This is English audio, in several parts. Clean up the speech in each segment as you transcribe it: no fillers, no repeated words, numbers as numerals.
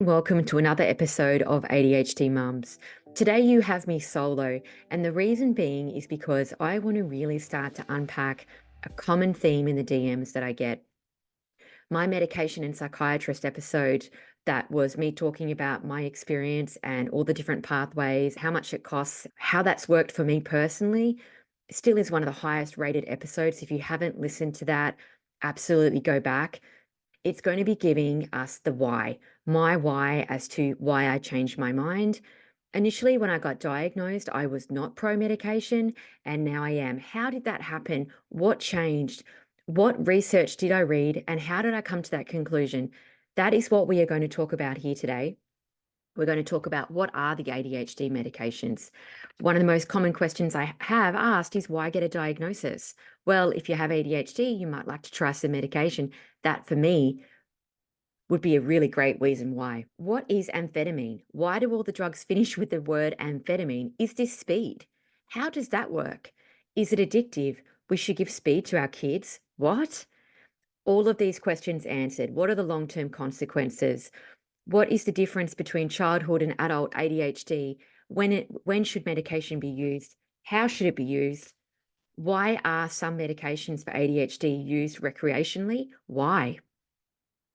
Welcome to another episode of ADHD Mums. Today you have me solo, and the reason being is because I want to really start to unpack a common theme in the DMs that I get. My medication and psychiatrist episode, that was me talking about my experience and all the different pathways, how much it costs, how that's worked for me personally, still is one of the highest rated episodes. If you haven't listened to that, absolutely go back. It's going to be giving us the why, my why as to why I changed my mind. Initially, when I got diagnosed, I was not pro medication, and now I am. How did that happen? What changed? What research did I read? And how did I come to that conclusion? That is what we are going to talk about here today. We're going to talk about what are the ADHD medications. One of the most common questions I have asked is why get a diagnosis? Well, if you have ADHD, you might like to try some medication. That for me would be a really great reason why. What is amphetamine? Why do all the drugs finish with the word amphetamine? Is this speed? How does that work? Is it addictive? We should give speed to our kids? What? All of these questions answered. What are the long term consequences? What is the difference between childhood and adult ADHD? When should medication be used? How should it be used? Why are some medications for ADHD used recreationally? Why?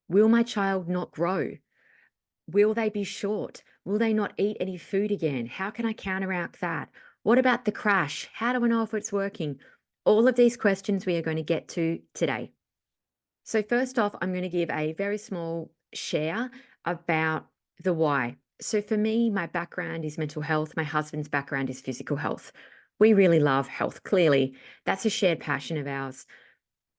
Will my child not grow? Will they be short? Will they not eat any food again? How can I counteract that? What about the crash? How do I know if it's working? All of these questions we are going to get to today. So, first off, I'm going to give a very small share about the why. So, for me, my background is mental health. My husband's background is physical health. We really love health, clearly. That's a shared passion of ours.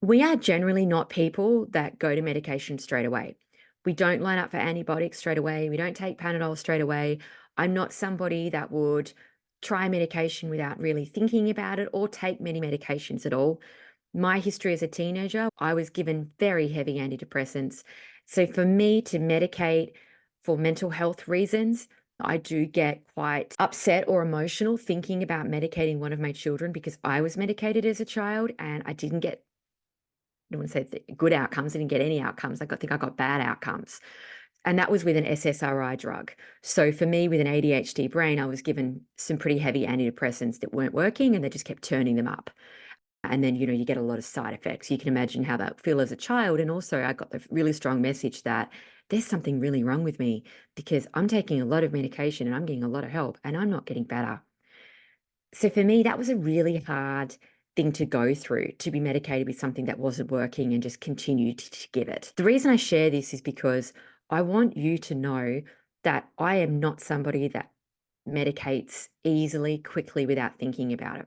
We are generally not people that go to medication straight away. We don't line up for antibiotics straight away. We don't take Panadol straight away. I'm not somebody that would try medication without really thinking about it or take many medications at all. My history as a teenager, I was given very heavy antidepressants. So for me to medicate for mental health reasons, I do get quite upset or emotional thinking about medicating one of my children because I was medicated as a child and I didn't get, I don't want to say good outcomes. I didn't get any outcomes. Think I got bad outcomes. And that was with an SSRI drug. So for me, with an ADHD brain, I was given some pretty heavy antidepressants that weren't working and they just kept turning them up. And then, you get a lot of side effects. You can imagine how that feel as a child. And also I got the really strong message that there's something really wrong with me because I'm taking a lot of medication and I'm getting a lot of help and I'm not getting better. So for me, that was a really hard thing to go through, to be medicated with something that wasn't working and just continue to give it. The reason I share this is because I want you to know that I am not somebody that medicates easily, quickly without thinking about it.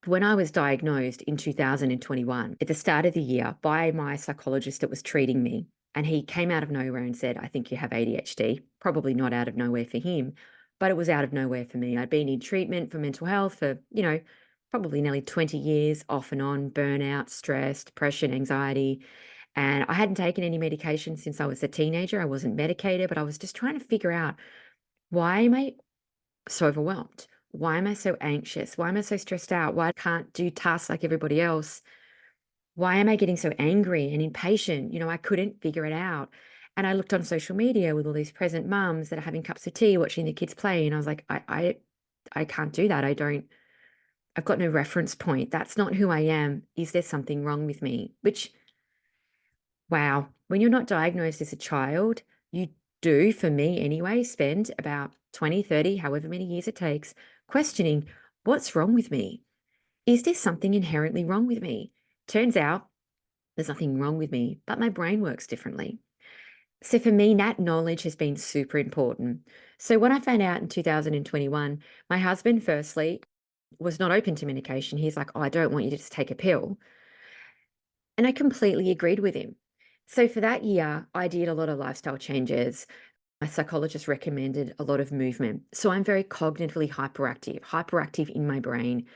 When I was diagnosed in 2021, at the start of the year, by my psychologist that was treating me, and he came out of nowhere and said, I think you have ADHD. Probably not out of nowhere for him, but it was out of nowhere for me. I'd been in treatment for mental health for, probably nearly 20 years, off and on, burnout, stress, depression, anxiety. And I hadn't taken any medication since I was a teenager. I wasn't medicated, but I was just trying to figure out, why am I so overwhelmed? Why am I so anxious? Why am I so stressed out? Why I can't do tasks like everybody else? Why am I getting so angry and impatient? I couldn't figure it out. And I looked on social media with all these present mums that are having cups of tea, watching the kids play. And I was like, I can't do that. I've got no reference point. That's not who I am. Is there something wrong with me? Which, wow, when you're not diagnosed as a child, you do, for me anyway, spend about 20, 30, however many years it takes, questioning what's wrong with me? Is there something inherently wrong with me? Turns out there's nothing wrong with me, but my brain works differently. So for me, that knowledge has been super important. So when I found out in 2021, my husband, firstly, was not open to medication. He's like, oh, I don't want you to just take a pill. And I completely agreed with him. So for that year, I did a lot of lifestyle changes. My psychologist recommended a lot of movement. So I'm very cognitively hyperactive in my brain,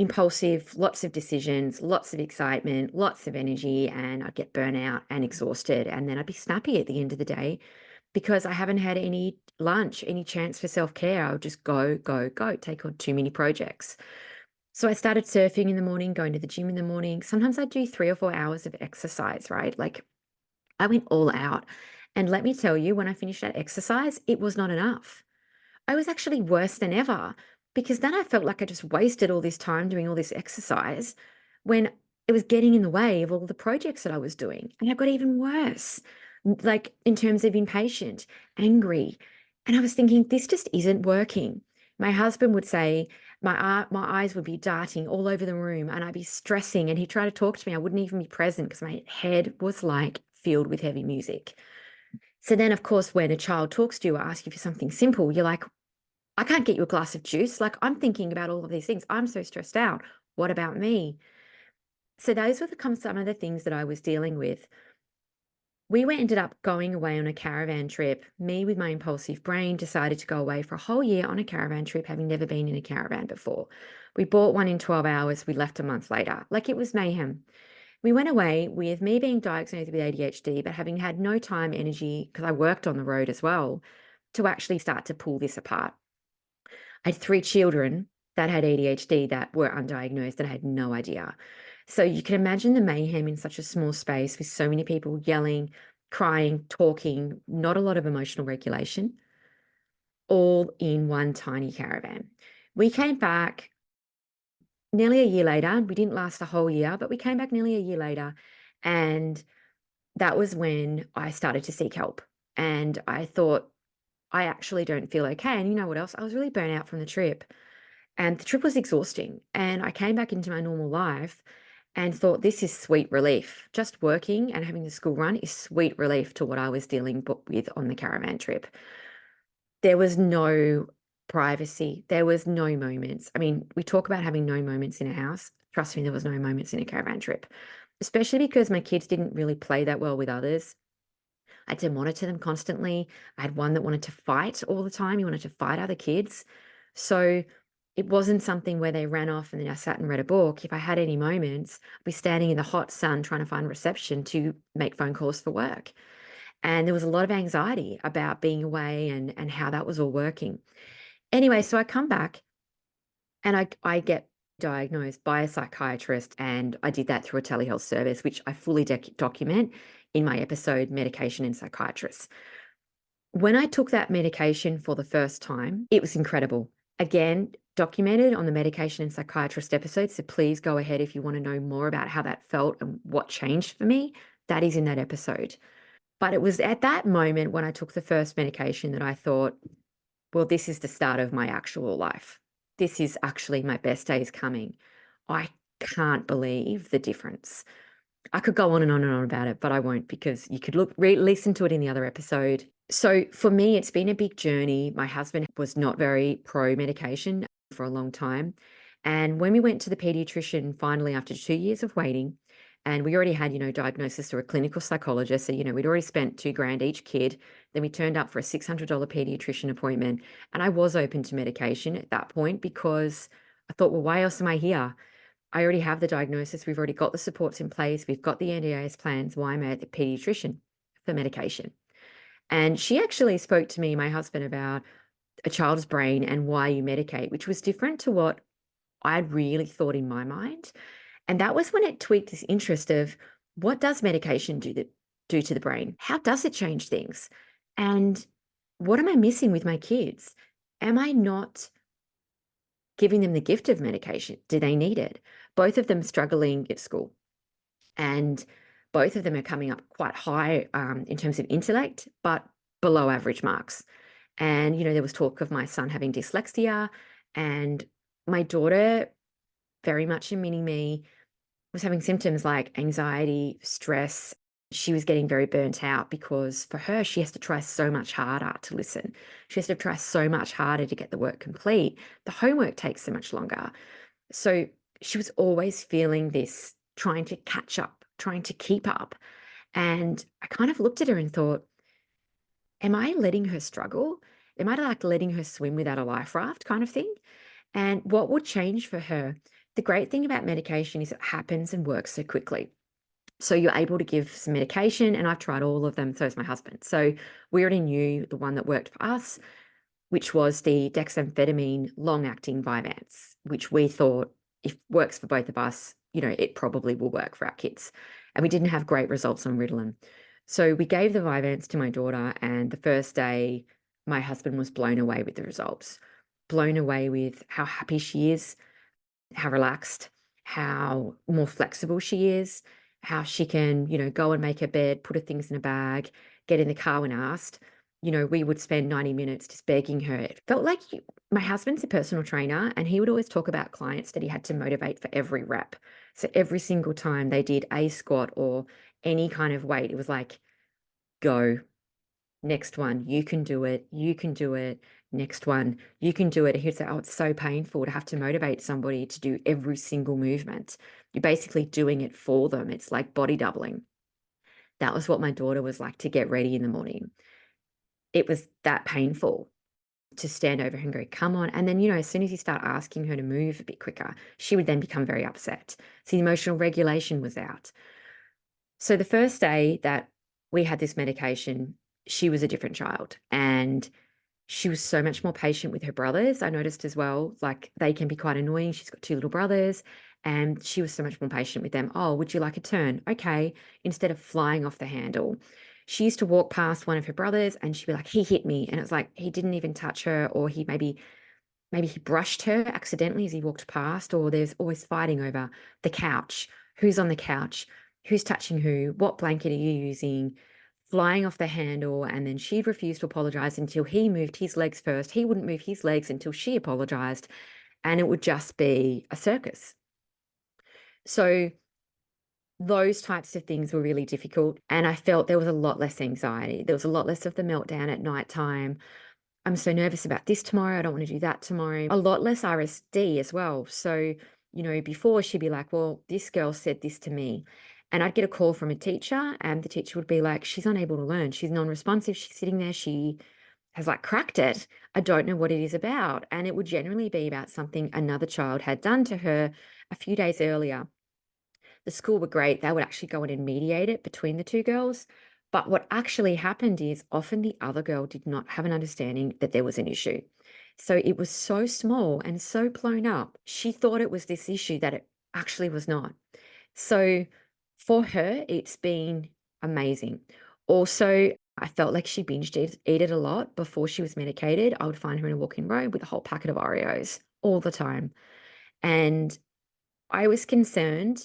impulsive, lots of decisions, lots of excitement, lots of energy, and I'd get burnout and exhausted. And then I'd be snappy at the end of the day because I haven't had any lunch, any chance for self care. I would just go, go, go, take on too many projects. So I started surfing in the morning, going to the gym in the morning. Sometimes I'd do 3 or 4 hours of exercise, right? Like I went all out. And let me tell you, when I finished that exercise, it was not enough. I was actually worse than ever because then I felt like I just wasted all this time doing all this exercise when it was getting in the way of all the projects that I was doing. And I got even worse, like in terms of impatient, angry. And I was thinking, this just isn't working. My husband would say, my eyes would be darting all over the room and I'd be stressing. And he'd try to talk to me. I wouldn't even be present because my head was like filled with heavy music. So then, of course, when a child talks to you or asks you for something simple, you're like, I can't get you a glass of juice. Like, I'm thinking about all of these things. I'm so stressed out. What about me? So those were some of the things that I was dealing with. Ended up going away on a caravan trip. Me with my impulsive brain decided to go away for a whole year on a caravan trip, having never been in a caravan before. We bought one in 12 hours. We left a month later. Like, it was mayhem. We went away with me being diagnosed with ADHD, but having had no time, energy, because I worked on the road as well, to actually start to pull this apart. I had 3 children that had ADHD that were undiagnosed, and I had no idea. So you can imagine the mayhem in such a small space with so many people yelling, crying, talking, not a lot of emotional regulation, all in one tiny caravan. We came back nearly a year later. We didn't last a whole year, but we came back nearly a year later, and that was when I started to seek help. And I thought, I actually don't feel okay. And you know what else? I was really burnt out from the trip. And the trip was exhausting. And I came back into my normal life and thought, this is sweet relief. Just working and having the school run is sweet relief to what I was dealing with on the caravan trip. There was no privacy. There was no moments. I mean, we talk about having no moments in a house. Trust me, there was no moments in a caravan trip, especially because my kids didn't really play that well with others. I had to monitor them constantly. I had one that wanted to fight all the time. He wanted to fight other kids. So it wasn't something where they ran off and then I sat and read a book. If I had any moments, I'd be standing in the hot sun trying to find reception to make phone calls for work. And there was a lot of anxiety about being away and how that was all working. Anyway, so I come back and I get diagnosed by a psychiatrist, and I did that through a telehealth service, which I fully document in my episode, Medication and Psychiatrists. When I took that medication for the first time, it was incredible. Again, documented on the Medication and Psychiatrist episode. So please go ahead if you want to know more about how that felt and what changed for me. That is in that episode. But it was at that moment when I took the first medication that I thought, well, this is the start of my actual life. This is actually my best days coming. I can't believe the difference. I could go on and on and on about it, but I won't because you could listen to it in the other episode. So for me, it's been a big journey. My husband was not very pro medication for a long time. And when we went to the pediatrician finally after 2 years of waiting, and we already had, diagnosis through a clinical psychologist. So, we'd already spent 2 grand each kid. Then we turned up for a $600 pediatrician appointment. And I was open to medication at that point because I thought, well, why else am I here? I already have the diagnosis. We've already got the supports in place. We've got the NDIS plans. Why am I at the pediatrician for medication? And she actually spoke to me, my husband, about a child's brain and why you medicate, which was different to what I'd really thought in my mind. And that was when it tweaked this interest of what does medication do to the brain? How does it change things? And what am I missing with my kids? Am I not giving them the gift of medication? Do they need it? Both of them struggling at school, and both of them are coming up quite high in terms of intellect, but below average marks. And, there was talk of my son having dyslexia, and my daughter, very much in mini me, was having symptoms like anxiety, stress. She was getting very burnt out because for her, she has to try so much harder to listen. She has to try so much harder to get the work complete. The homework takes so much longer. So she was always feeling this, trying to catch up, trying to keep up. And I kind of looked at her and thought, am I letting her struggle? Am I like letting her swim without a life raft kind of thing? And what would change for her? The great thing about medication is it happens and works so quickly. So you're able to give some medication, and I've tried all of them. So is my husband. So we already knew the one that worked for us, which was the dexamphetamine long-acting Vyvanse, which we thought if works for both of us, it probably will work for our kids. And we didn't have great results on Ritalin. So we gave the Vyvanse to my daughter, and the first day, my husband was blown away with the results, blown away with how happy she is, how relaxed, how more flexible she is, how she can, go and make her bed, put her things in a bag, get in the car when asked. We would spend 90 minutes just begging her. It felt like my husband's a personal trainer, and he would always talk about clients that he had to motivate for every rep. So every single time they did a squat or any kind of weight, it was like, go, next one, you can do it. You can do it. Next one, you can do it. He'd say, oh, it's so painful to have to motivate somebody to do every single movement. You're basically doing it for them. It's like body doubling. That was what my daughter was like to get ready in the morning. It was that painful to stand over her and go, come on. And then, as soon as you start asking her to move a bit quicker, she would then become very upset. So the emotional regulation was out. So the first day that we had this medication, she was a different child. And she was so much more patient with her brothers. I noticed as well, like they can be quite annoying. She's got two little brothers, and she was so much more patient with them. Oh, would you like a turn? Okay. Instead of flying off the handle. She used to walk past one of her brothers and she'd be like, he hit me. And it was like he didn't even touch her, or he maybe he brushed her accidentally as he walked past, or there's always fighting over the couch. Who's on the couch? Who's touching who? What blanket are you using? Flying off the handle. And then she'd refuse to apologize until he moved his legs first. He wouldn't move his legs until she apologized. And it would just be a circus. So those types of things were really difficult. And I felt there was a lot less anxiety. There was a lot less of the meltdown at nighttime. I'm so nervous about this tomorrow. I don't want to do that tomorrow. A lot less RSD as well. So, before she'd be like, well, this girl said this to me. And I'd get a call from a teacher, and the teacher would be like, she's unable to learn. She's non responsive. She's sitting there. She has like cracked it. I don't know what it is about. And it would generally be about something another child had done to her a few days earlier. The school were great. They would actually go in and mediate it between the two girls. But what actually happened is often the other girl did not have an understanding that there was an issue. So it was so small and so blown up. She thought it was this issue that it actually was not. So for her, it's been amazing. Also, I felt like she ate it a lot before she was medicated. I would find her in a walk-in robe with a whole packet of Oreos all the time. And I was concerned,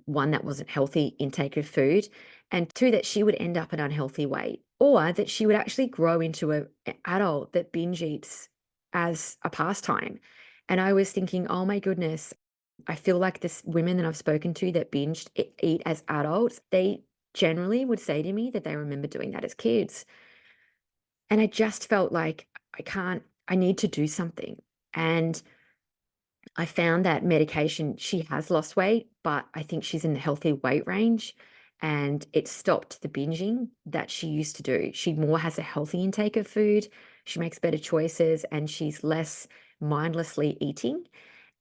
one, that wasn't healthy intake of food, and two, that she would end up an unhealthy weight, or that she would actually grow into an adult that binge eats as a pastime. And I was thinking, oh my goodness, I feel like this women that I've spoken to that binged eat as adults, they generally would say to me that they remember doing that as kids. And I just felt like I need to do something. And I found that medication, she has lost weight, but I think she's in the healthy weight range, and it stopped the binging that she used to do. She more has a healthy intake of food, she makes better choices, and she's less mindlessly eating,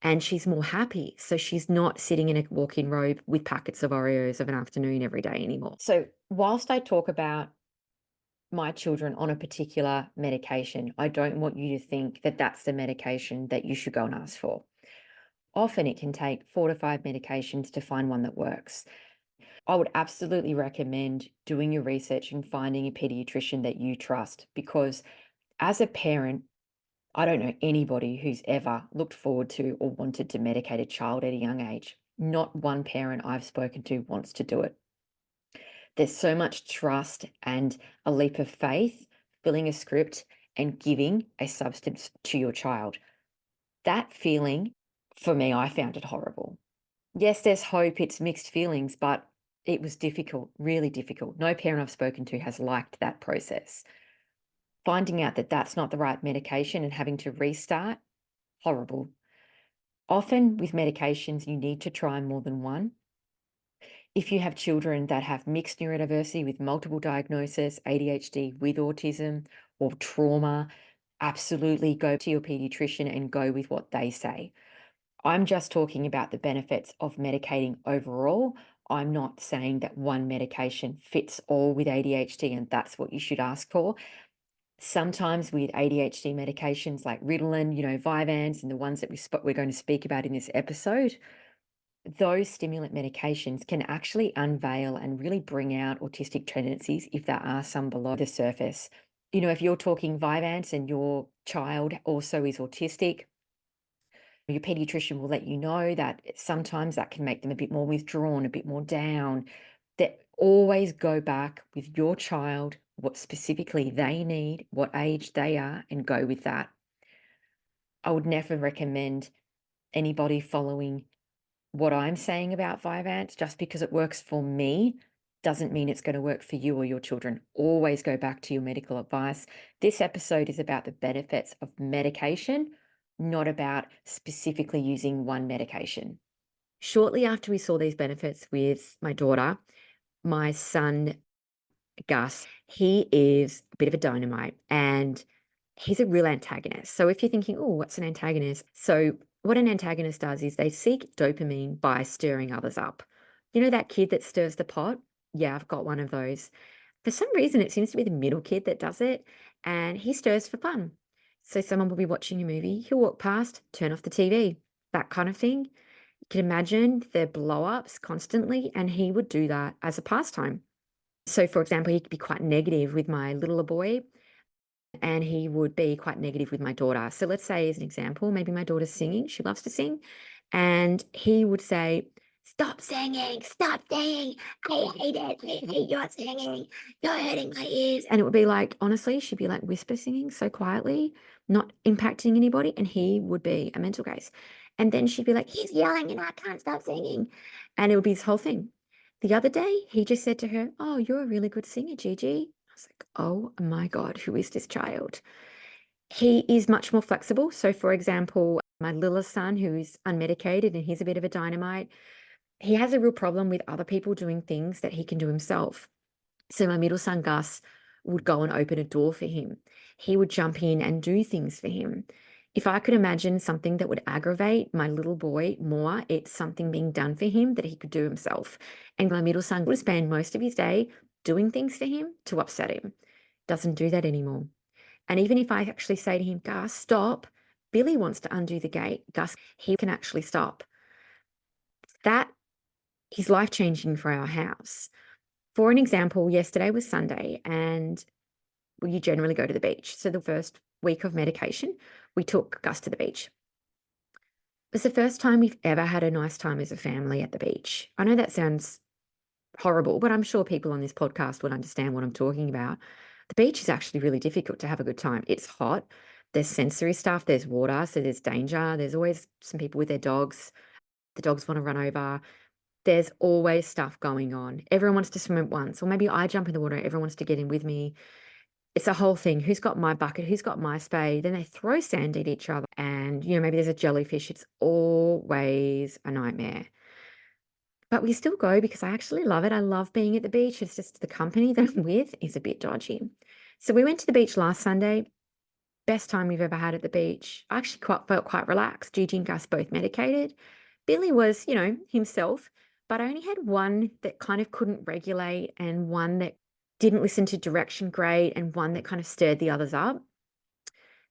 and she's more happy. So she's not sitting in a walk-in robe with packets of Oreos of an afternoon every day anymore. So whilst I talk about my children on a particular medication, I don't want you to think that that's the medication that you should go and ask for. Often it can take 4 to 5 medications to find one that works. I would absolutely recommend doing your research and finding a pediatrician that you trust, because as a parent, I don't know anybody who's ever looked forward to or wanted to medicate a child at a young age. Not one parent I've spoken to wants to do it. There's so much trust and a leap of faith filling a script and giving a substance to your child. That feeling, for me, I found it horrible. Yes, there's hope, it's mixed feelings, but it was difficult, really difficult. No parent I've spoken to has liked that process. Finding out that that's not the right medication and having to restart, horrible. Often with medications, you need to try more than one. If you have children that have mixed neurodiversity with multiple diagnosis, ADHD with autism or trauma, absolutely go to your pediatrician and go with what they say. I'm just talking about the benefits of medicating overall. I'm not saying that one medication fits all with ADHD and that's what you should ask for. Sometimes with ADHD medications like Ritalin, Vyvanse, and the ones that we're going to speak about in this episode, those stimulant medications can actually unveil and really bring out autistic tendencies if there are some below the surface. If you're talking Vyvanse and your child also is autistic, your pediatrician will let you know that sometimes that can make them a bit more withdrawn, a bit more down. That always go back with your child, what specifically they need, what age they are, and go with that. I would never recommend anybody following what I'm saying about Vyvanse just because it works for me doesn't mean it's going to work for you or your children. Always go back to your medical advice. This episode is about the benefits of medication, not about specifically using one medication. Shortly after we saw these benefits with my daughter, my son Gus, he is a bit of a dynamite and he's a real antagonist. So if you're thinking, oh, what's an antagonist? So what an antagonist does is they seek dopamine by stirring others up. You know that kid that stirs the pot? Yeah, I've got one of those. For some reason, it seems to be the middle kid that does it, and he stirs for fun. So someone will be watching a movie, he'll walk past, turn off the TV, that kind of thing. You can imagine their blow ups constantly, and he would do that as a pastime. So, for example, he could be quite negative with my littler boy, and he would be quite negative with my daughter. So, let's say, as an example, maybe my daughter's singing, she loves to sing, and he would say, "Stop singing, stop singing. I hate it. I hate your singing. You're hurting my ears." And it would be like, honestly, she'd be like whisper singing so quietly, not impacting anybody. And he would be a mental case. And then she'd be like, "He's yelling and I can't stop singing." And it would be this whole thing. The other day, he just said to her, "Oh, you're a really good singer, Gigi." I was like, oh my God, who is this child? He is much more flexible. So, for example, my little son, who is unmedicated and he's a bit of a dynamite, he has a real problem with other people doing things that he can do himself. So, my middle son, Gus, would go and open a door for him. He would jump in and do things for him. If I could imagine something that would aggravate my little boy more, it's something being done for him that he could do himself. And my middle son would spend most of his day doing things for him to upset him. Doesn't do that anymore. And even if I actually say to him, "Gus, stop," Billy wants to undo the gate. Gus, he can actually stop. That is life changing for our house. For an example, yesterday was Sunday and we generally go to the beach. So the first week of medication, we took Gus to the beach. It was the first time we've ever had a nice time as a family at the beach. I know that sounds horrible, but I'm sure people on this podcast would understand what I'm talking about. The beach is actually really difficult to have a good time. It's hot. There's sensory stuff. There's water. So there's danger. There's always some people with their dogs. The dogs want to run over. There's always stuff going on. Everyone wants to swim at once, or maybe I jump in the water. Everyone wants to get in with me. It's a whole thing. Who's got my bucket? Who's got my spade? Then they throw sand at each other. And, maybe there's a jellyfish. It's always a nightmare. But we still go because I actually love it. I love being at the beach. It's just the company that I'm with is a bit dodgy. So we went to the beach last Sunday. Best time we've ever had at the beach. I actually felt quite relaxed. Gigi and Gus both medicated. Billy was, himself, but I only had one that kind of couldn't regulate and one that didn't listen to direction great and one that kind of stirred the others up.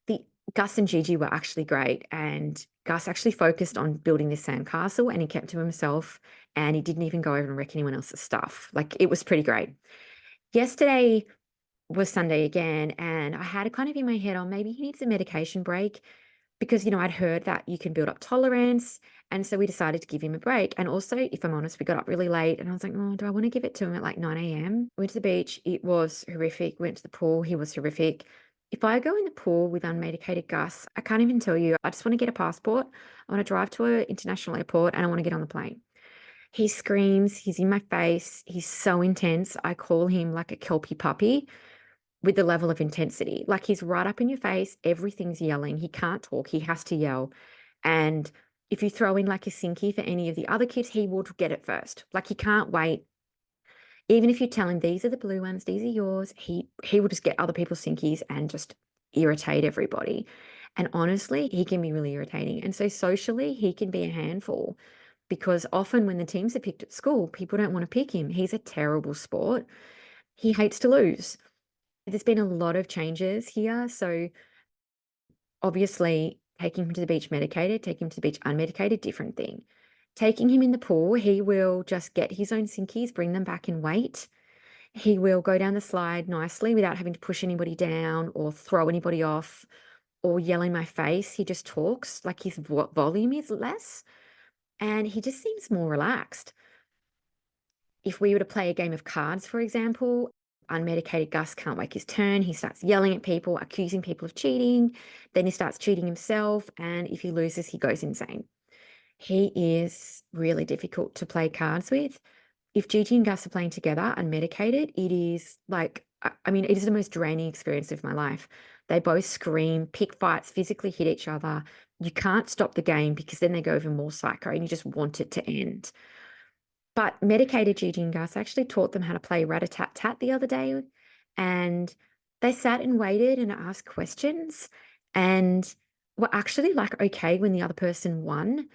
The Gus and Gigi were actually great, and Gus actually focused on building this sandcastle and he kept to himself and he didn't even go over and wreck anyone else's stuff. Like it was pretty great. Yesterday was Sunday again, and I had it kind of in my head, oh, maybe he needs a medication break because, I'd heard that you can build up tolerance. And so we decided to give him a break. And also, if I'm honest, we got up really late and I was like, oh, do I want to give it to him at like 9 a.m.? Went to the beach. It was horrific. Went to the pool. He was horrific. If I go in the pool with unmedicated Gus, I can't even tell you. I just want to get a passport. I want to drive to an international airport and I want to get on the plane. He screams. He's in my face. He's so intense. I call him like a kelpie puppy with the level of intensity. Like he's right up in your face. Everything's yelling. He can't talk. He has to yell. And if you throw in like a sinky for any of the other kids, he will get it first. Like he can't wait. Even if you tell him these are the blue ones, these are yours, he will just get other people's sinkies and just irritate everybody. And honestly, he can be really irritating. And so socially, he can be a handful because often when the teams are picked at school, people don't want to pick him. He's a terrible sport. He hates to lose. There's been a lot of changes here. So obviously, taking him to the beach medicated, taking him to the beach unmedicated, different thing. Taking him in the pool, he will just get his own sinkies, bring them back in weight. He will go down the slide nicely without having to push anybody down or throw anybody off or yell in my face. He just talks, like his volume is less, and he just seems more relaxed. If we were to play a game of cards, for example, unmedicated Gus can't wait his turn. He starts yelling at people, accusing people of cheating. Then he starts cheating himself. And if he loses, he goes insane. He is really difficult to play cards with. If Gigi and Gus are playing together unmedicated, it is like, I mean, it is the most draining experience of my life. They both scream, pick fights, physically hit each other. You can't stop the game because then they go even more psycho and you just want it to end. But medicated Gigi and Gus actually taught them how to play rat-a-tat-tat the other day. And they sat and waited and asked questions and were actually like okay when the other person won.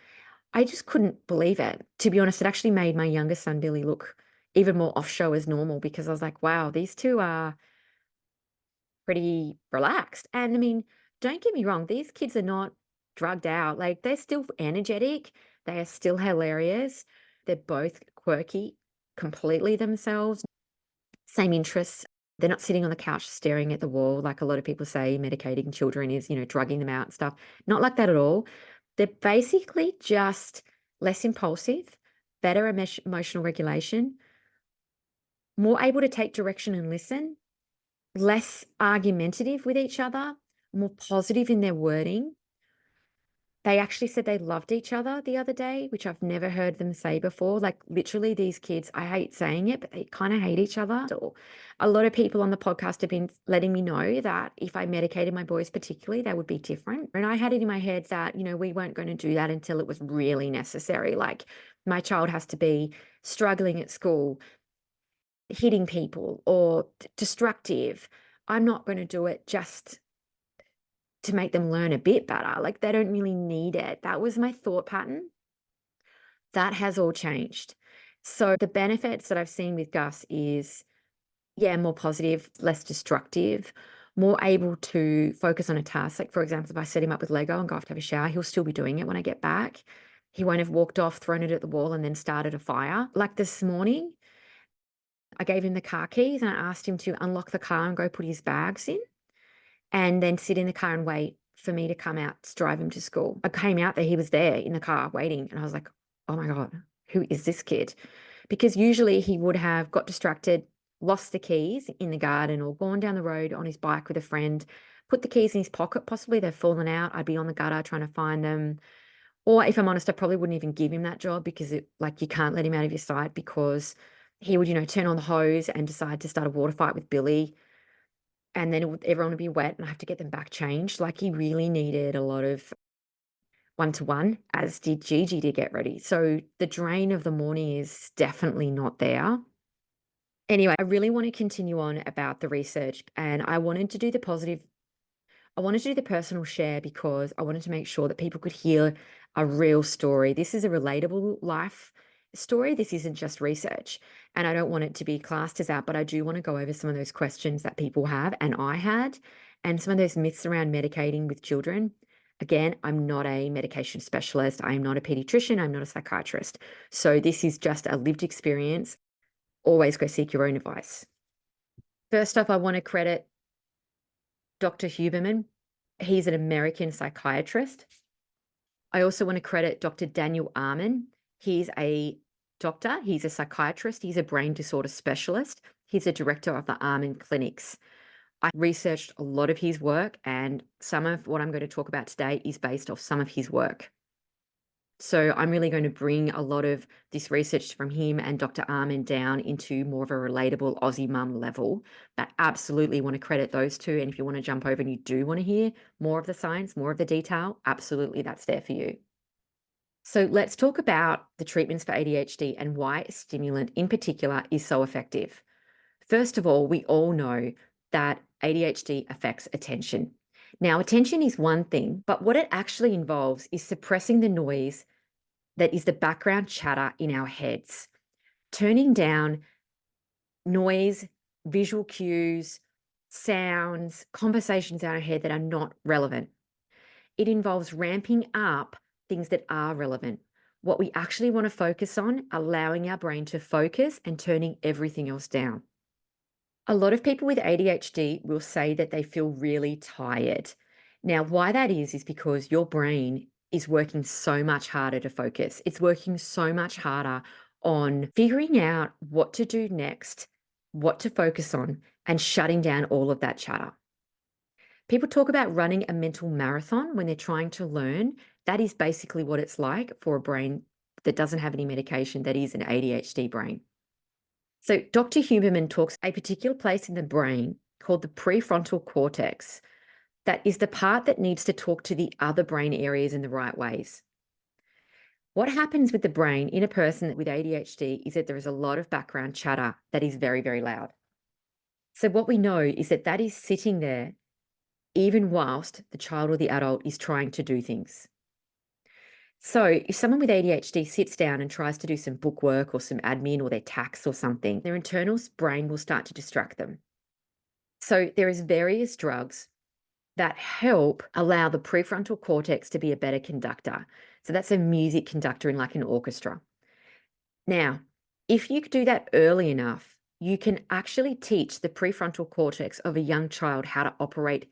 I just couldn't believe it. To be honest, it actually made my younger son Billy look even more off show as normal because I was like, wow, these two are pretty relaxed. And I mean, don't get me wrong, these kids are not drugged out. Like they're still energetic, they are still hilarious. They're both quirky, completely themselves, same interests. They're not sitting on the couch staring at the wall like a lot of people say medicating children is, drugging them out and stuff. Not like that at all. They're basically just less impulsive, better emotional regulation, more able to take direction and listen, less argumentative with each other, more positive in their wording. They actually said they loved each other the other day, which I've never heard them say before. Like literally these kids, I hate saying it, but they kind of hate each other. A lot of people on the podcast have been letting me know that if I medicated my boys particularly, they would be different. And I had it in my head that, we weren't going to do that until it was really necessary. Like my child has to be struggling at school, hitting people or destructive. I'm not going to do it just to make them learn a bit better. Like they don't really need it. That was my thought pattern. That has all changed. So the benefits that I've seen with Gus is, yeah, more positive, less destructive, more able to focus on a task. Like, for example, if I set him up with Lego and go off to have a shower, he'll still be doing it when I get back. He won't have walked off, thrown it at the wall, and then started a fire. Like this morning, I gave him the car keys and I asked him to unlock the car and go put his bags in, and then sit in the car and wait for me to come out to drive him to school. I came out there, he was there in the car waiting, and I was like, oh my God, who is this kid? Because usually he would have got distracted, lost the keys in the garden, or gone down the road on his bike with a friend, put the keys in his pocket, possibly they've fallen out. I'd be on the gutter trying to find them. Or if I'm honest, I probably wouldn't even give him that job because you can't let him out of your sight because he would, turn on the hose and decide to start a water fight with Billy, and then everyone would be wet and I have to get them back changed. Like he really needed a lot of one-to-one, as did Gigi to get ready. So the drain of the morning is definitely not there. Anyway, I really want to continue on about the research and I wanted to do the positive. I wanted to do the personal share because I wanted to make sure that people could hear a real story. This is a relatable life story. This isn't just research. And I don't want it to be classed as that, but I do want to go over some of those questions that people have and I had, and some of those myths around medicating with children. Again, I'm not a medication specialist. I'm not a pediatrician. I'm not a psychiatrist. So this is just a lived experience. Always go seek your own advice. First off, I want to credit Dr. Huberman. He's an American psychiatrist. I also want to credit Dr. Daniel Arman. He's a doctor, he's a psychiatrist, he's a brain disorder specialist. He's a director of the Arman Clinics. I researched a lot of his work, and some of what I'm going to talk about today is based off some of his work. So I'm really going to bring a lot of this research from him and Dr. Armin down into more of a relatable Aussie mum level. But absolutely want to credit those two. And if you want to jump over and you do want to hear more of the science, more of the detail, absolutely that's there for you. So let's talk about the treatments for ADHD and why a stimulant in particular is so effective. First of all, we all know that ADHD affects attention. Now, attention is one thing, but what it actually involves is suppressing the noise that is the background chatter in our heads, turning down noise, visual cues, sounds, conversations in our head that are not relevant. It involves ramping up things that are relevant. what we actually want to focus on, allowing our brain to focus and turning everything else down. A lot of people with ADHD will say that they feel really tired. Now, why that is because your brain is working so much harder to focus. It's working so much harder on figuring out what to do next, what to focus on, and shutting down all of that chatter. People talk about running a mental marathon when they're trying to learn. That is basically what it's like for a brain that doesn't have any medication, that is an ADHD brain. So, Dr. Huberman talks a particular place in the brain called the prefrontal cortex. That is the part that needs to talk to the other brain areas in the right ways. What happens with the brain in a person with ADHD is that there is a lot of background chatter that is very, very loud. So, what we know is that that is sitting there even whilst the child or the adult is trying to do things. So, if someone with ADHD sits down and tries to do some book work or some admin or their tax or something, their internal brain will start to distract them. So, there is various drugs that help allow the prefrontal cortex to be a better conductor. So, that's a music conductor in like an orchestra. Now, if you do that early enough, you can actually teach the prefrontal cortex of a young child how to operate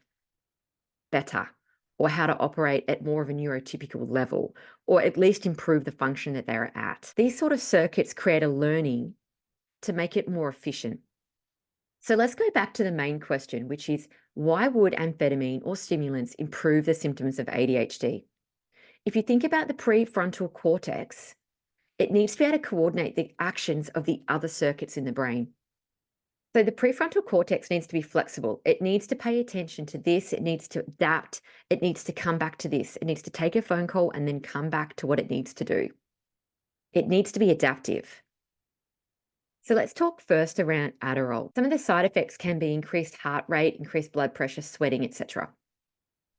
better, or how to operate at more of a neurotypical level, or at least improve the function that they're at. These sort of circuits create a learning to make it more efficient. So let's go back to the main question, which is why would amphetamine or stimulants improve the symptoms of ADHD? If you think about the prefrontal cortex, it needs to be able to coordinate the actions of the other circuits in the brain. So the prefrontal cortex needs to be flexible. It needs to pay attention to this. It needs to adapt. It needs to come back to this. It needs to take a phone call and then come back to what it needs to do. It needs to be adaptive. So let's talk first around Adderall. Some of the side effects can be increased heart rate, increased blood pressure, sweating, etc.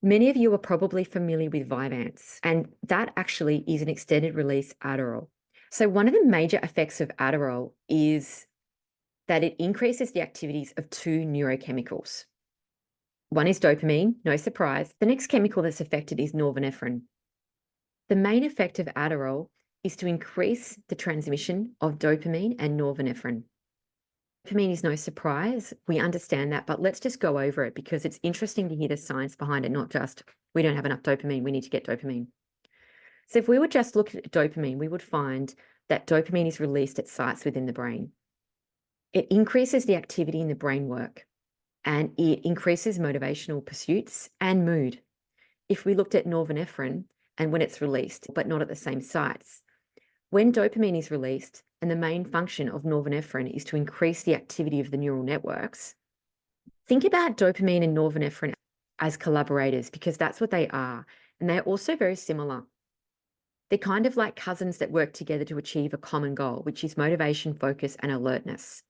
Many of you are probably familiar with Vyvanse, and that actually is an extended release Adderall. So one of the major effects of Adderall is that it increases the activities of two neurochemicals. One is dopamine, no surprise. The next chemical that's affected is norepinephrine. The main effect of Adderall is to increase the transmission of dopamine and norepinephrine. Dopamine is no surprise. We understand that, but let's just go over it because it's interesting to hear the science behind it, not just we don't have enough dopamine, we need to get dopamine. So if we would just look at dopamine, we would find that dopamine is released at sites within the brain. It increases the activity in the brain work and it increases motivational pursuits and mood. If we looked at norepinephrine and when it's released, but not at the same sites, when dopamine is released and the main function of norepinephrine is to increase the activity of the neural networks, think about dopamine and norepinephrine as collaborators because that's what they are. And they're also very similar. They're kind of like cousins that work together to achieve a common goal, which is motivation, focus, and alertness.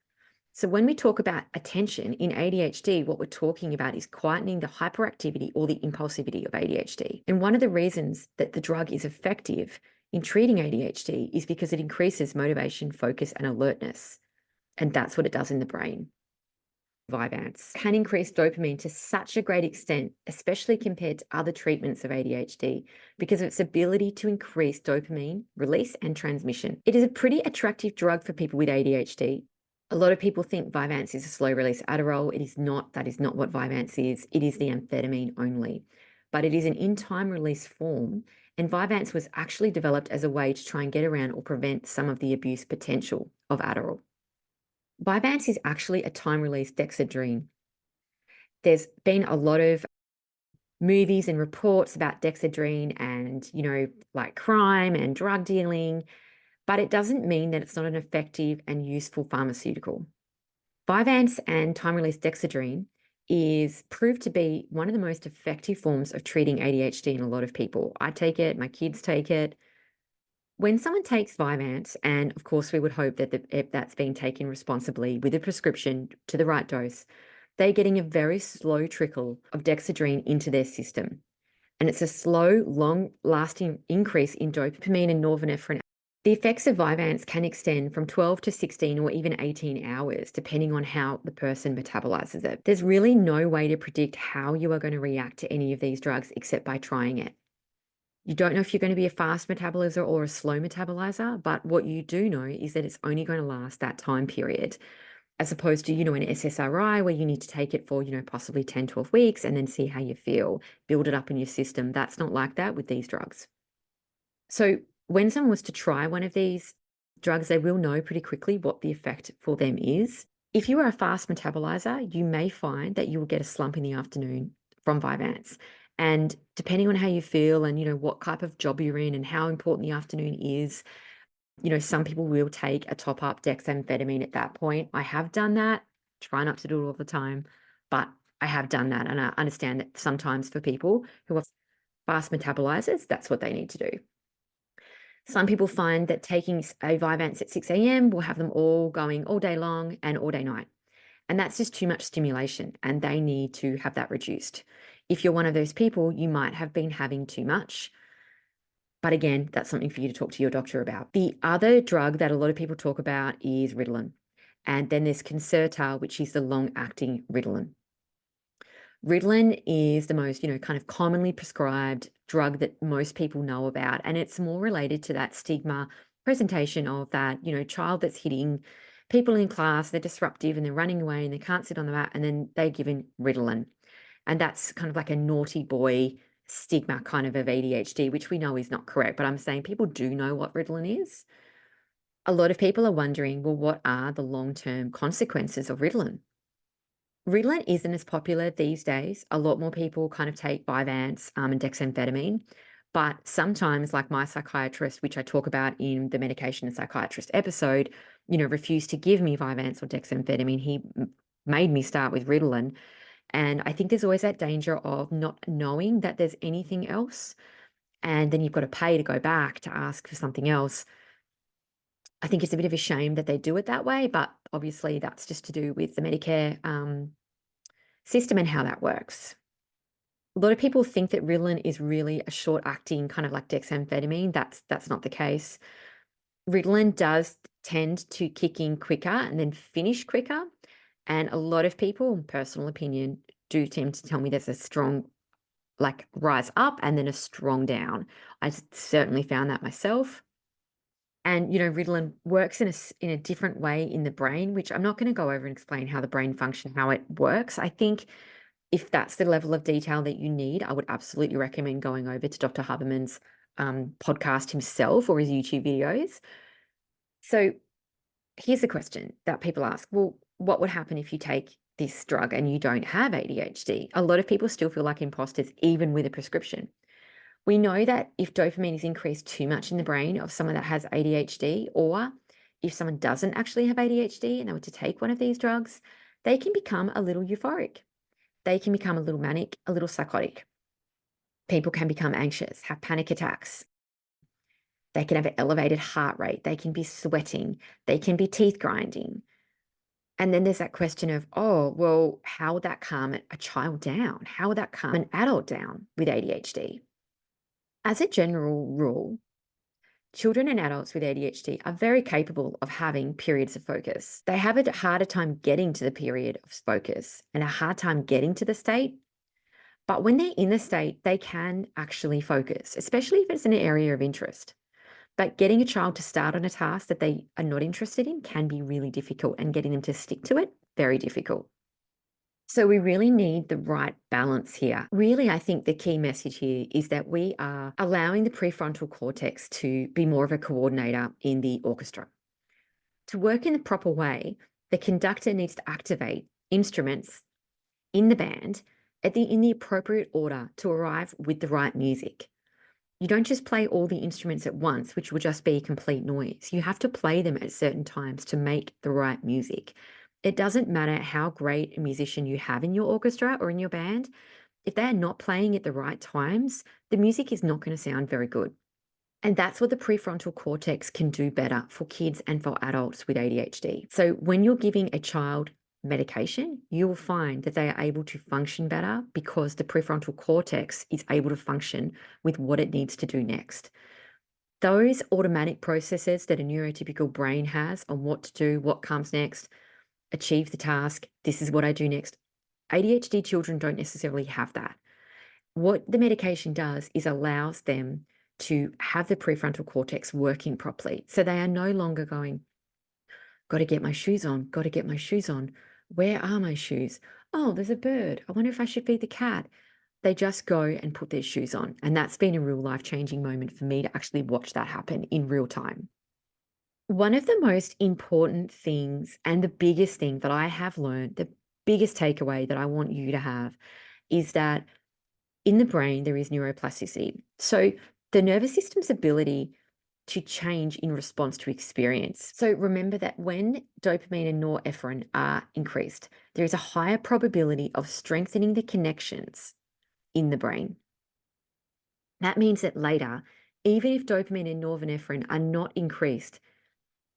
So when we talk about attention in ADHD, what we're talking about is quietening the hyperactivity or the impulsivity of ADHD. And one of the reasons that the drug is effective in treating ADHD is because it increases motivation, focus, and alertness. And that's what it does in the brain. Vyvanse can increase dopamine to such a great extent, especially compared to other treatments of ADHD, because of its ability to increase dopamine release and transmission. It is a pretty attractive drug for people with ADHD. A lot of people think Vyvanse is a slow release Adderall. It is not. That is not what Vyvanse is. It is the amphetamine only. But it is an in-time release form, and Vyvanse was actually developed as a way to try and get around or prevent some of the abuse potential of Adderall. Vyvanse is actually a time-release dexedrine. There's been a lot of movies and reports about dexedrine and, like crime and drug dealing, but it doesn't mean that it's not an effective and useful pharmaceutical. Vyvanse and time-release dexedrine is proved to be one of the most effective forms of treating ADHD in a lot of people. I take it, my kids take it. When someone takes Vyvanse, and of course we would hope that if that's being taken responsibly with a prescription to the right dose, they're getting a very slow trickle of dexedrine into their system. And it's a slow, long-lasting increase in dopamine and norepinephrine. The effects of Vyvanse can extend from 12 to 16 or even 18 hours, depending on how the person metabolizes it. There's really no way to predict how you are going to react to any of these drugs except by trying it. You don't know if you're going to be a fast metabolizer or a slow metabolizer, but what you do know is that it's only going to last that time period, as opposed to, an SSRI where you need to take it for, possibly 10, 12 weeks and then see how you feel, build it up in your system. That's not like that with these drugs. So when someone was to try one of these drugs, they will know pretty quickly what the effect for them is. If you are a fast metabolizer, you may find that you will get a slump in the afternoon from Vyvanse. And depending on how you feel and, what type of job you're in and how important the afternoon is, some people will take a top up dexamphetamine at that point. I have done that. Try not to do it all the time, but I have done that. And I understand that sometimes for people who are fast metabolizers, that's what they need to do. Some people find that taking a Vyvanse at 6 a.m. will have them all going all day long and all day night. And that's just too much stimulation, and they need to have that reduced. If you're one of those people, you might have been having too much. But again, that's something for you to talk to your doctor about. The other drug that a lot of people talk about is Ritalin. And then there's Concerta, which is the long-acting Ritalin. Ritalin is the most, kind of commonly prescribed drug that most people know about. And it's more related to that stigma presentation of that, child that's hitting people in class, they're disruptive and they're running away and they can't sit on the mat and then they're given Ritalin. And that's kind of like a naughty boy stigma kind of ADHD, which we know is not correct. But I'm saying people do know what Ritalin is. A lot of people are wondering, well, what are the long-term consequences of Ritalin? Ritalin isn't as popular these days. A lot more people kind of take Vyvanse and dexamphetamine. But sometimes, like my psychiatrist, which I talk about in the medication and psychiatrist episode, refused to give me Vyvanse or dexamphetamine. He made me start with Ritalin. And I think there's always that danger of not knowing that there's anything else. And then you've got to pay to go back to ask for something else. I think it's a bit of a shame that they do it that way, but obviously that's just to do with the Medicare system and how that works. A lot of people think that Ritalin is really a short-acting, kind of like dexamphetamine. That's not the case. Ritalin does tend to kick in quicker and then finish quicker. And a lot of people, personal opinion, do tend to tell me there's a strong, like, rise up and then a strong down. I certainly found that myself. And, Ritalin works in a different way in the brain, which I'm not going to go over and explain how the brain function, how it works. I think if that's the level of detail that you need, I would absolutely recommend going over to Dr. Haberman's podcast himself or his YouTube videos. So here's a question that people ask. Well, what would happen if you take this drug and you don't have ADHD? A lot of people still feel like imposters, even with a prescription. We know that if dopamine is increased too much in the brain of someone that has ADHD, or if someone doesn't actually have ADHD and they were to take one of these drugs, they can become a little euphoric. They can become a little manic, a little psychotic. People can become anxious, have panic attacks. They can have an elevated heart rate. They can be sweating. They can be teeth grinding. And then there's that question of, oh, well, how would that calm a child down? How would that calm an adult down with ADHD? As a general rule, children and adults with ADHD are very capable of having periods of focus. They have a harder time getting to the period of focus and a hard time getting to the state. But when they're in the state, they can actually focus, especially if it's an area of interest. But getting a child to start on a task that they are not interested in can be really difficult, and getting them to stick to it, very difficult. So we really need the right balance here. Really, I think the key message here is that we are allowing the prefrontal cortex to be more of a coordinator in the orchestra. To work in the proper way, the conductor needs to activate instruments in the band in the appropriate order to arrive with the right music. You don't just play all the instruments at once, which will just be complete noise. You have to play them at certain times to make the right music. It doesn't matter how great a musician you have in your orchestra or in your band. If they're not playing at the right times, the music is not going to sound very good. And that's what the prefrontal cortex can do better for kids and for adults with ADHD. So when you're giving a child medication, you will find that they are able to function better because the prefrontal cortex is able to function with what it needs to do next. Those automatic processes that a neurotypical brain has on what to do, what comes next, achieve the task, this is what I do next. ADHD children don't necessarily have that. What the medication does is allows them to have the prefrontal cortex working properly. So they are no longer going, got to get my shoes on, got to get my shoes on. Where are my shoes? Oh, there's a bird. I wonder if I should feed the cat. They just go and put their shoes on. And that's been a real life-changing moment for me to actually watch that happen in real time. One of the most important things and the biggest thing that I have learned, the biggest takeaway that I want you to have is that in the brain, there is neuroplasticity. So the nervous system's ability to change in response to experience. So remember that when dopamine and norepinephrine are increased, there is a higher probability of strengthening the connections in the brain. That means that later, even if dopamine and norepinephrine are not increased,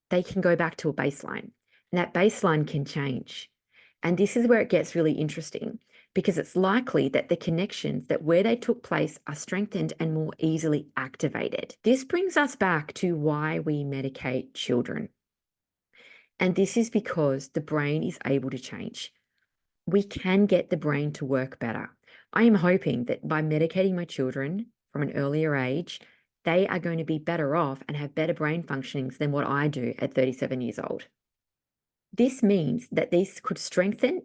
they can go back to a baseline. And that baseline can change. And this is where it gets really interesting because it's likely that the connections that where they took place are strengthened and more easily activated. This brings us back to why we medicate children. And this is because the brain is able to change. We can get the brain to work better. I am hoping that by medicating my children from an earlier age, they are going to be better off and have better brain functionings than what I do at 37 years old. This means that this could strengthen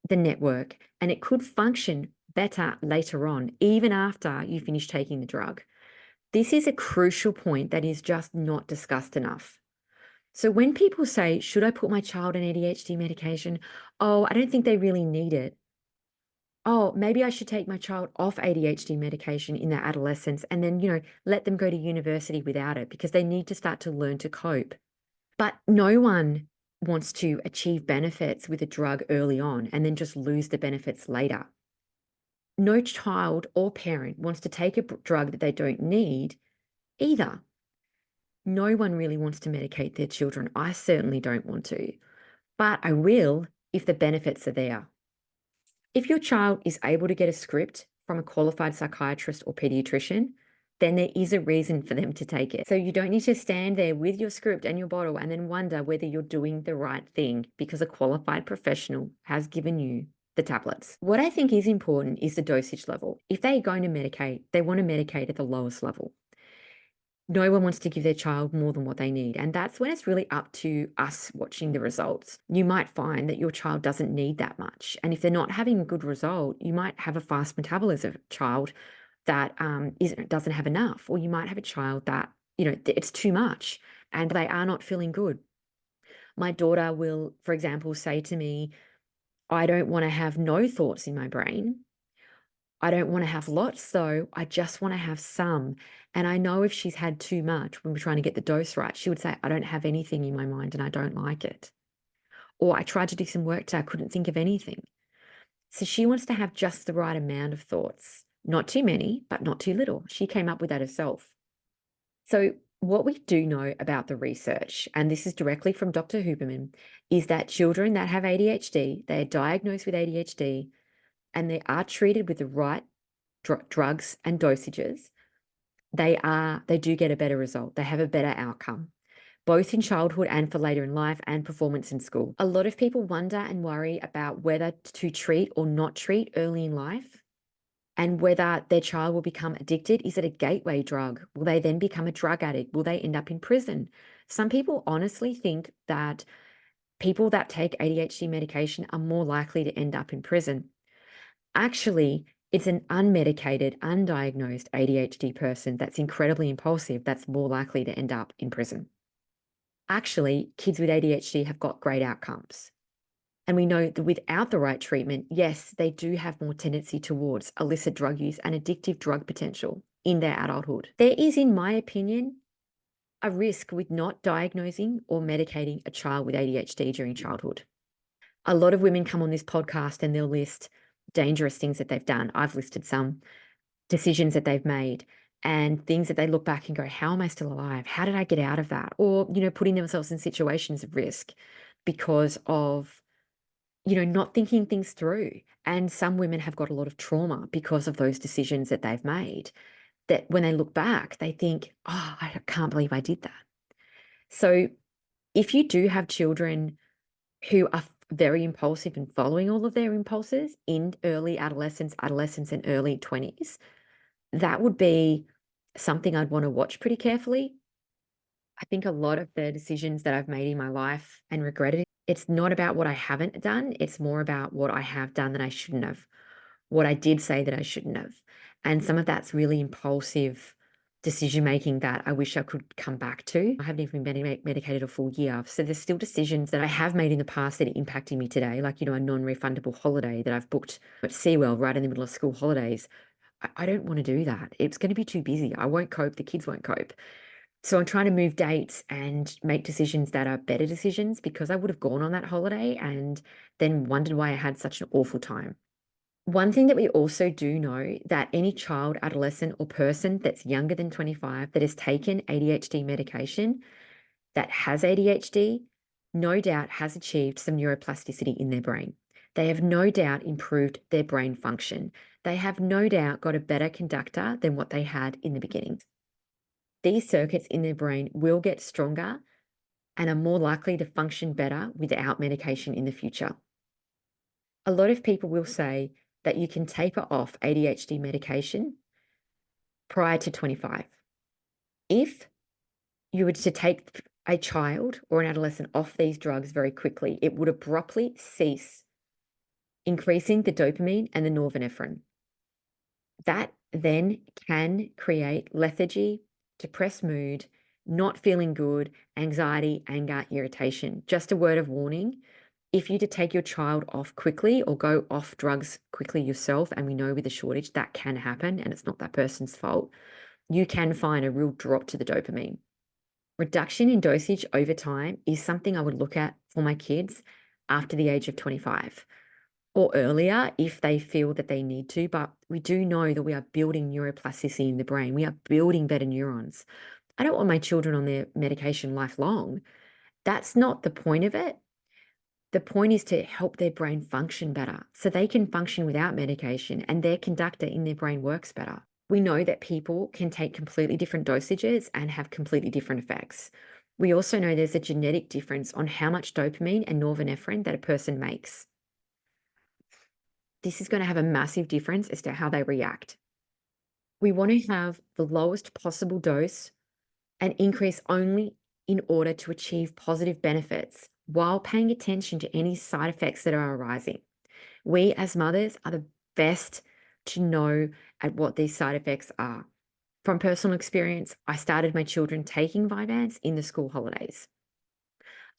the network and it could function better later on, even after you finish taking the drug. This is a crucial point that is just not discussed enough. So when people say, should I put my child on ADHD medication? Oh, I don't think they really need it. Oh, maybe I should take my child off ADHD medication in their adolescence and then, let them go to university without it because they need to start to learn to cope. But no one wants to achieve benefits with a drug early on and then just lose the benefits later. No child or parent wants to take a drug that they don't need either. No one really wants to medicate their children. I certainly don't want to, but I will if the benefits are there. If your child is able to get a script from a qualified psychiatrist or pediatrician, then there is a reason for them to take it. So you don't need to stand there with your script and your bottle and then wonder whether you're doing the right thing because a qualified professional has given you the tablets. What I think is important is the dosage level. If they're going to medicate, they want to medicate at the lowest level. No one wants to give their child more than what they need. And that's when it's really up to us watching the results. You might find that your child doesn't need that much. And if they're not having a good result, you might have a fast metabolism child that doesn't have enough, or you might have a child that, it's too much and they are not feeling good. My daughter will, for example, say to me, I don't want to have no thoughts in my brain. I don't want to have lots though. I just want to have some. And I know if she's had too much when we're trying to get the dose right, she would say, I don't have anything in my mind and I don't like it. Or I tried to do some work today, I couldn't think of anything. So she wants to have just the right amount of thoughts, not too many, but not too little. She came up with that herself. So what we do know about the research, and this is directly from Dr. Huberman, is that children that have ADHD, they are diagnosed with ADHD and they are treated with the right drugs and dosages, they do get a better result. They have a better outcome, both in childhood and for later in life and performance in school. A lot of people wonder and worry about whether to treat or not treat early in life and whether their child will become addicted. Is it a gateway drug? Will they then become a drug addict? Will they end up in prison? Some people honestly think that people that take ADHD medication are more likely to end up in prison. Actually, it's an unmedicated, undiagnosed ADHD person that's incredibly impulsive that's more likely to end up in prison. Actually, kids with ADHD have got great outcomes. And we know that without the right treatment, yes, they do have more tendency towards illicit drug use and addictive drug potential in their adulthood. There is, in my opinion, a risk with not diagnosing or medicating a child with ADHD during childhood. A lot of women come on this podcast and they'll list dangerous things that they've done. I've listed some decisions that they've made and things that they look back and go, how am I still alive? How did I get out of that? Or, putting themselves in situations of risk because of, not thinking things through. And some women have got a lot of trauma because of those decisions that they've made, that when they look back, they think, oh, I can't believe I did that. So if you do have children who are very impulsive and following all of their impulses in early adolescence and early 20s, that would be something I'd want to watch pretty carefully. I think a lot of the decisions that I've made in my life and regretted, it's not about what I haven't done, it's more about what I have done that I shouldn't have, what I did say that I shouldn't have. And some of that's really impulsive decision making that I wish I could come back to. I haven't even been medicated a full year. So there's still decisions that I have made in the past that are impacting me today, like, a non refundable holiday that I've booked at SeaWorld right in the middle of school holidays. I don't want to do that. It's going to be too busy. I won't cope. The kids won't cope. So I'm trying to move dates and make decisions that are better decisions because I would have gone on that holiday and then wondered why I had such an awful time. One thing that we also do know that any child, adolescent, or person that's younger than 25 that has taken ADHD medication that has ADHD, no doubt has achieved some neuroplasticity in their brain. They have no doubt improved their brain function. They have no doubt got a better conductor than what they had in the beginning. These circuits in their brain will get stronger and are more likely to function better without medication in the future. A lot of people will say that you can taper off ADHD medication prior to 25. If you were to take a child or an adolescent off these drugs very quickly, it would abruptly cease increasing the dopamine and the norepinephrine. That then can create lethargy, depressed mood, not feeling good, anxiety, anger, irritation. Just a word of warning, if you to take your child off quickly or go off drugs quickly yourself, and we know with a shortage that can happen and it's not that person's fault, you can find a real drop to the dopamine. Reduction in dosage over time is something I would look at for my kids after the age of 25 or earlier if they feel that they need to. But we do know that we are building neuroplasticity in the brain. We are building better neurons. I don't want my children on their medication lifelong. That's not the point of it. The point is to help their brain function better so they can function without medication and their conductor in their brain works better. We know that people can take completely different dosages and have completely different effects. We also know there's a genetic difference on how much dopamine and norepinephrine that a person makes. This is going to have a massive difference as to how they react. We want to have the lowest possible dose and increase only in order to achieve positive benefits while paying attention to any side effects that are arising. We as mothers are the best to know at what these side effects are. From personal experience, I started my children taking Vyvanse in the school holidays.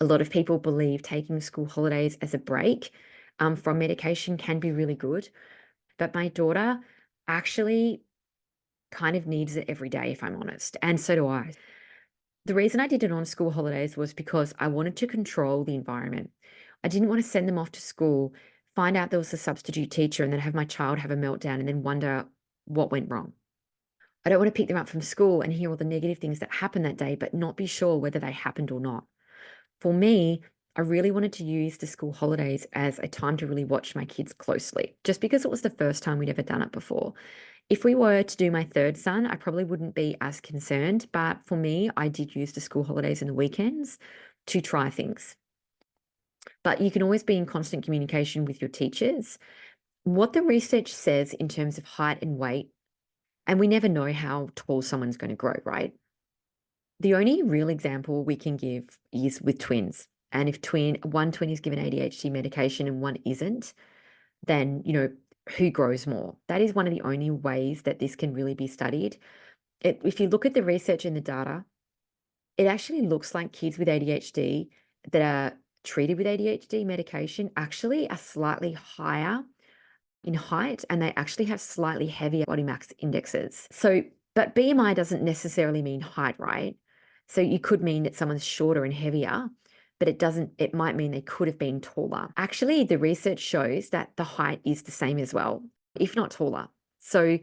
A lot of people believe taking school holidays as a break from medication can be really good, but my daughter actually kind of needs it every day, if I'm honest, and so do I. The reason I did it on school holidays was because I wanted to control the environment. I didn't want to send them off to school, find out there was a substitute teacher, and then have my child have a meltdown and then wonder what went wrong. I don't want to pick them up from school and hear all the negative things that happened that day, but not be sure whether they happened or not. For me, I really wanted to use the school holidays as a time to really watch my kids closely, just because it was the first time we'd ever done it before. If we were to do my third son, I probably wouldn't be as concerned. But for me, I did use the school holidays and the weekends to try things. But you can always be in constant communication with your teachers. What the research says in terms of height and weight, and we never know how tall someone's going to grow, right? The only real example we can give is with twins. And if one twin is given ADHD medication and one isn't, then, who grows more? That is one of the only ways that this can really be studied. If you look at the research and the data, it actually looks like kids with ADHD that are treated with ADHD medication actually are slightly higher in height and they actually have slightly heavier body mass indexes. So, but BMI doesn't necessarily mean height, right? So you could mean that someone's shorter and heavier, but it might mean they could have been taller. Actually, the research shows that the height is the same as well, if not taller. So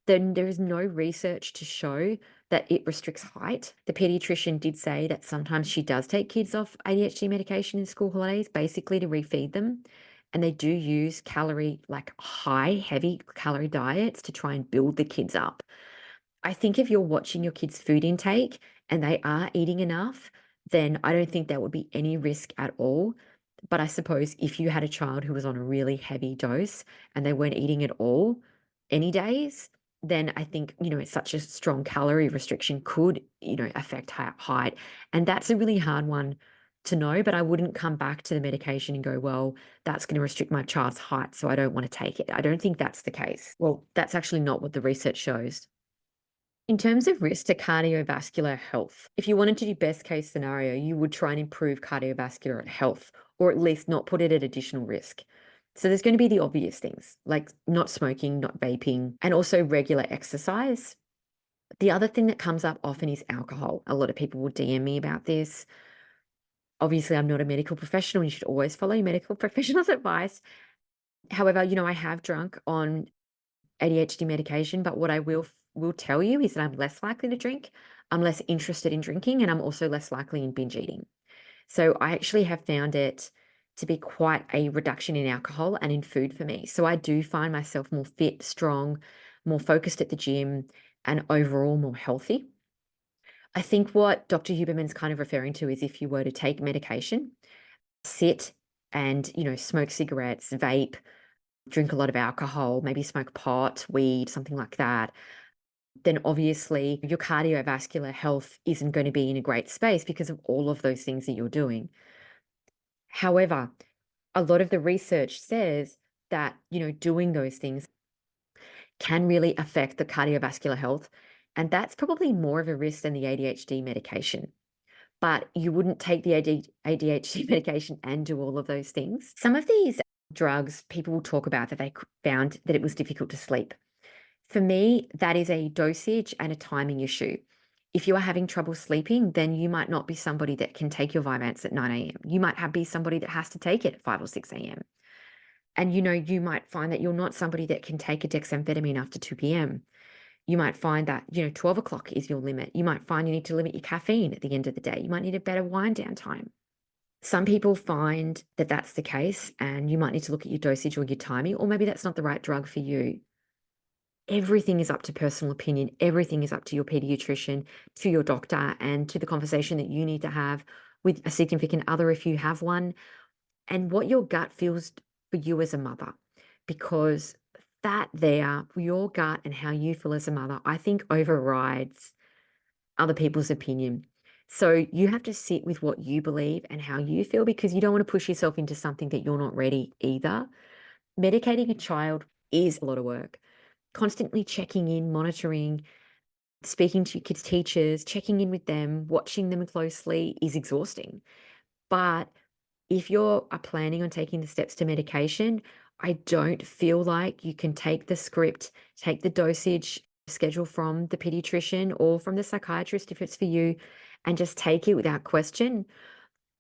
then there is no research to show that it restricts height. The pediatrician did say that sometimes she does take kids off ADHD medication in school holidays, basically to refeed them. And they do use heavy calorie diets to try and build the kids up. I think if you're watching your kids' food intake and they are eating enough, then I don't think there would be any risk at all. But I suppose if you had a child who was on a really heavy dose and they weren't eating at all any days, then I think, it's such a strong calorie restriction could, affect height. And that's a really hard one to know, but I wouldn't come back to the medication and go, well, that's going to restrict my child's height, so I don't want to take it. I don't think that's the case. Well, that's actually not what the research shows. In terms of risk to cardiovascular health, if you wanted to do best case scenario, you would try and improve cardiovascular health, or at least not put it at additional risk. So there's going to be the obvious things like not smoking, not vaping, and also regular exercise. The other thing that comes up often is alcohol. A lot of people will DM me about this. Obviously, I'm not a medical professional. You should always follow your medical professional's advice. However, I have drunk on ADHD medication, but what I will tell you is that I'm less likely to drink, I'm less interested in drinking, and I'm also less likely in binge eating. So I actually have found it to be quite a reduction in alcohol and in food for me. So I do find myself more fit, strong, more focused at the gym, and overall more healthy. I think what Dr. Huberman's kind of referring to is if you were to take medication, sit and, smoke cigarettes, vape, drink a lot of alcohol, maybe smoke pot, weed, something like that, then obviously your cardiovascular health isn't going to be in a great space because of all of those things that you're doing. However, a lot of the research says that, doing those things can really affect the cardiovascular health. And that's probably more of a risk than the ADHD medication. But you wouldn't take the ADHD medication and do all of those things. Some of these drugs, people will talk about that they found that it was difficult to sleep. For me, that is a dosage and a timing issue. If you are having trouble sleeping, then you might not be somebody that can take your Vyvanse at 9 a.m. You might be somebody that has to take it at 5 or 6 a.m. And you might find that you're not somebody that can take a dexamphetamine after 2 p.m. You might find that, 12 o'clock is your limit. You might find you need to limit your caffeine at the end of the day. You might need a better wind down time. Some people find that that's the case, and you might need to look at your dosage or your timing, or maybe that's not the right drug for you. Everything is up to personal opinion. Everything is up to your pediatrician, to your doctor, and to the conversation that you need to have with a significant other if you have one, and what your gut feels for you as a mother. Because your gut and how you feel as a mother, I think overrides other people's opinion. So you have to sit with what you believe and how you feel because you don't want to push yourself into something that you're not ready either. Medicating a child is a lot of work. Constantly checking in, monitoring, speaking to your kids' teachers, checking in with them, watching them closely is exhausting. But if are planning on taking the steps to medication, I don't feel like you can take the script, take the dosage, schedule from the pediatrician or from the psychiatrist if it's for you, and just take it without question.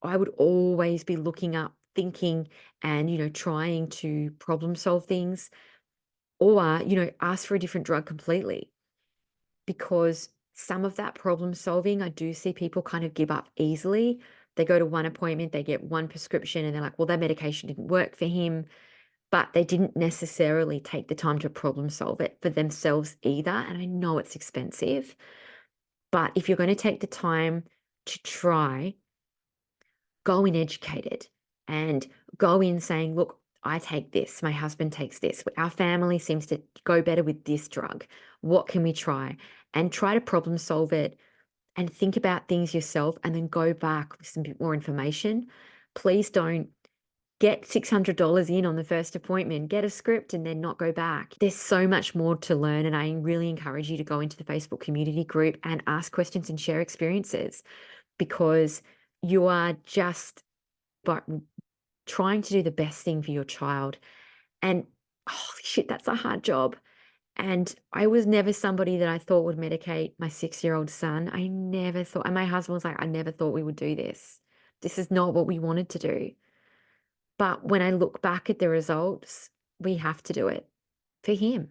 I would always be looking up, thinking, and, trying to problem solve things or, ask for a different drug completely because some of that problem solving, I do see people kind of give up easily. They go to one appointment, they get one prescription, and they're like, well, that medication didn't work for him, but they didn't necessarily take the time to problem solve it for themselves either. And I know it's expensive, but if you're going to take the time to try, go in educated and go in saying, look, I take this, my husband takes this, our family seems to go better with this drug. What can we try? And try to problem solve it and think about things yourself and then go back with some bit more information. Please don't get $600 in on the first appointment, get a script and then not go back. There's so much more to learn. And I really encourage you to go into the Facebook community group and ask questions and share experiences because you are just but trying to do the best thing for your child. And holy shit, that's a hard job. And I was never somebody that I thought would medicate my 6-year-old son. I never thought, and my husband was like, I never thought we would do this. This is not what we wanted to do. But when I look back at the results, we have to do it for him.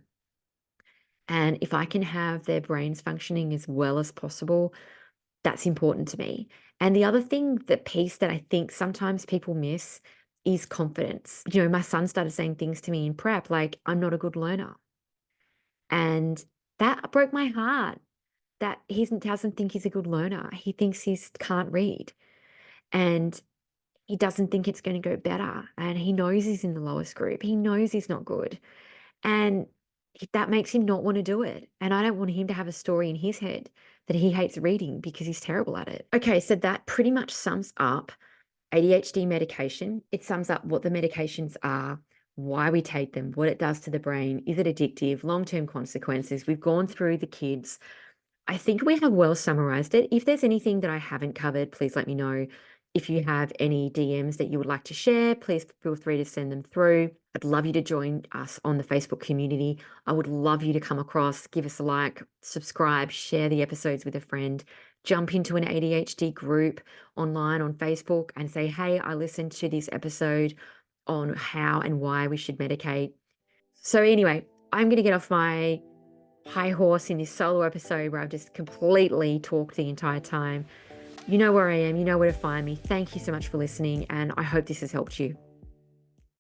And if I can have their brains functioning as well as possible, that's important to me. And the other thing, the piece that I think sometimes people miss is confidence. My son started saying things to me in prep like, I'm not a good learner. And that broke my heart that he doesn't think he's a good learner. He thinks he can't read and he doesn't think it's going to go better. And he knows he's in the lowest group. He knows he's not good. And that makes him not want to do it. And I don't want him to have a story in his head that he hates reading because he's terrible at it. Okay, so that pretty much sums up ADHD medication. It sums up what the medications are, why we take them, what it does to the brain, is it addictive, long-term consequences. We've gone through the kids. I think we have well summarized it. If there's anything that I haven't covered, please let me know. If you have any DMs that you would like to share, please feel free to send them through. I'd love you to join us on the Facebook community. I would love you to come across, give us a like, subscribe, share the episodes with a friend, jump into an ADHD group online on Facebook and say, hey, I listened to this episode on how and why we should medicate. So, anyway, I'm going to get off my high horse in this solo episode where I've just completely talked the entire time. You know where I am, you know where to find me. Thank you so much for listening, and I hope this has helped you.